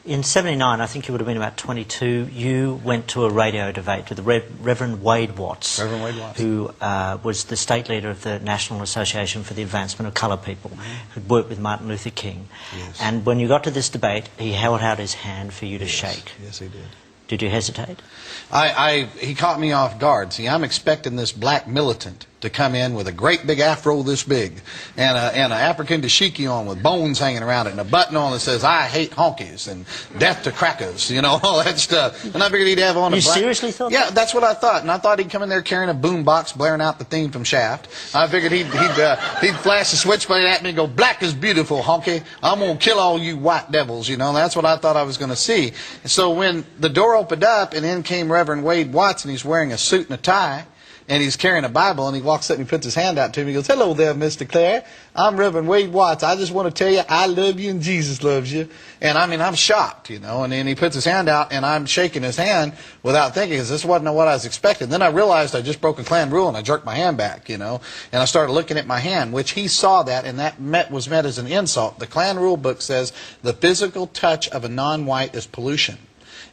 In '79, I think you would have been about 22, you went to a radio debate with the Reverend Wade Watts, Reverend Wade Watts, who was the state leader of the National Association for the Advancement of Coloured People, who'd worked with Martin Luther King. Yes. And when you got to this debate, he held out his hand for you to shake. Yes, he did. Did you hesitate? He caught me off guard. See, I'm expecting this black militant to come in with a great big afro this big and an African dashiki on with bones hanging around it and a button on that says, "I hate honkies" and "death to crackers," you know, all that stuff. And I figured he'd have on a You black... seriously thought Yeah, that? that's what I thought. And I thought he'd come in there carrying a boom box blaring out the theme from Shaft. I figured he'd flash the switchblade at me and go, "Black is beautiful, honky. I'm going to kill all you white devils," you know. That's what I thought I was going to see. And so when the door opened up and in came Reverend Wade Watts, and he's wearing a suit and a tie, and he's carrying a Bible, and he walks up and he puts his hand out to me. He goes, "Hello there, Mr. Clare. I'm Reverend Wade Watts. I just want to tell you I love you and Jesus loves you." And I mean, I'm shocked, you know. And then he puts his hand out, and I'm shaking his hand without thinking, because this wasn't what I was expecting. Then I realized I just broke a Klan rule, and I jerked my hand back, you know. And I started looking at my hand, which he saw that, and that was meant as an insult. The Klan rule book says the physical touch of a non-white is pollution.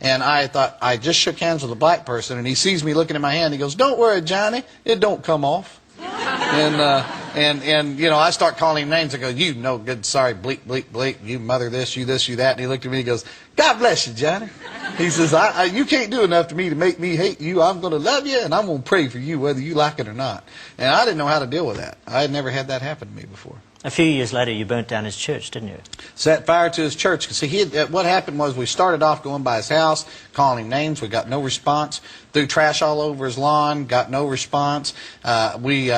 And I thought, I just shook hands with a black person, and he sees me looking at my hand. He goes, "Don't worry, Johnny, it don't come off." And you know, I start calling him names. I go, "You no good, sorry, bleep, bleep, bleep, you mother this, you this, you that." And he looked at me and he goes, "God bless you, Johnny." He says, "You can't do enough to me to make me hate you. I'm going to love you, and I'm going to pray for you whether you like it or not." And I didn't know how to deal with that. I had never had that happen to me before. A few years later, you burnt down his church, didn't you? Set fire to his church. See, what happened was we started off going by his house, calling him names. We got no response. Threw trash all over his lawn. Got no response. We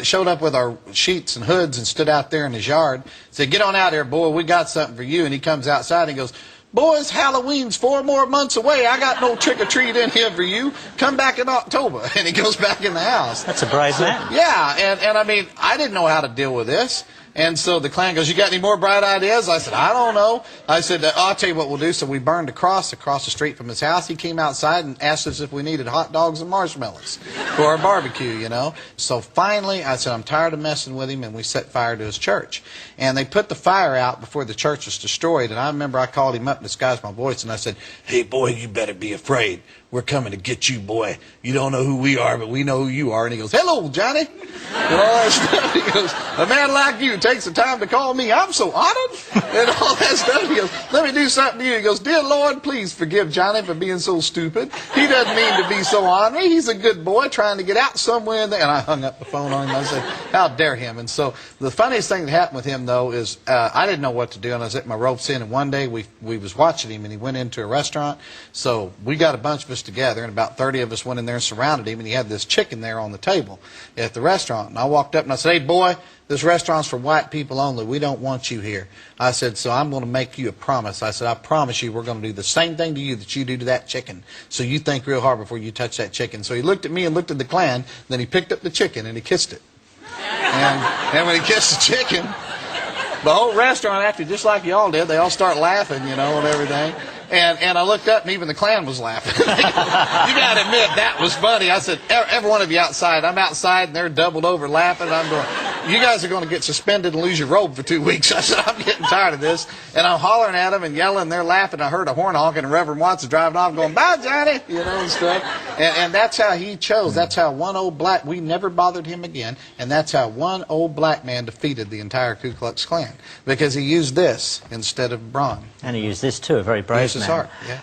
showed up with our sheets and hoods and stood out there in his yard. Said, "Get on out here, boy. We got something for you." And he comes outside and he goes, "Boys, Halloween's 4 more months away. I got no trick-or-treat in here for you. Come back in October." And he goes back in the house. That's a brave man. Yeah, and I mean, I didn't know how to deal with this. And so the Klan goes, "You got any more bright ideas?" I said, "I don't know." I said, "I'll tell you what we'll do." So we burned a cross across the street from his house. He came outside and asked us if we needed hot dogs and marshmallows for our barbecue, you know. So finally, I said, "I'm tired of messing with him," and we set fire to his church. And they put the fire out before the church was destroyed. And I remember I called him up and disguised my voice, and I said, "Hey, boy, you better be afraid. We're coming to get you, boy. You don't know who we are, but we know who you are." And he goes, "Hello, Johnny." And all that stuff. He goes, "A man like you takes the time to call me. I'm so honored." And all that stuff. He goes, "Let me do something to you." He goes, "Dear Lord, please forgive Johnny for being so stupid. He doesn't mean to be so ornery. He's a good boy trying to get out somewhere in there." And I hung up the phone on him. I said, "How dare him?" And so the funniest thing that happened with him, though, is I didn't know what to do. And I was at my ropes in. And one day we was watching him, and he went into a restaurant. So we got a bunch of us together, and about 30 of us went in there and surrounded him. And he had this chicken there on the table at the restaurant. And I walked up and I said, "Hey, boy, this restaurant's for white people only. We don't want you here." I said, "So I'm going to make you a promise." I said, "I promise you we're going to do the same thing to you that you do to that chicken. So you think real hard before you touch that chicken." So he looked at me and looked at the Klan. Then he picked up the chicken and he kissed it. And when he kissed the chicken, the whole restaurant acted just like y'all did. They all start laughing, you know, and everything. And I looked up, and even the Klan was laughing. You got to admit, that was funny. I said, every one of you outside. I'm outside, and they're doubled over laughing. I'm going, "You guys are going to get suspended and lose your robe for 2 weeks." I said, "I'm getting tired of this." And I'm hollering at them and yelling, and they're laughing. I heard a horn honking, and Reverend Watts is driving off going, "Bye, Johnny," you know, and stuff. And that's how he chose. That's how one old black, we never bothered him again. And that's how one old black man defeated the entire Ku Klux Klan. Because he used this instead of brawn. And he used this too, a very brave man. His heart, yeah.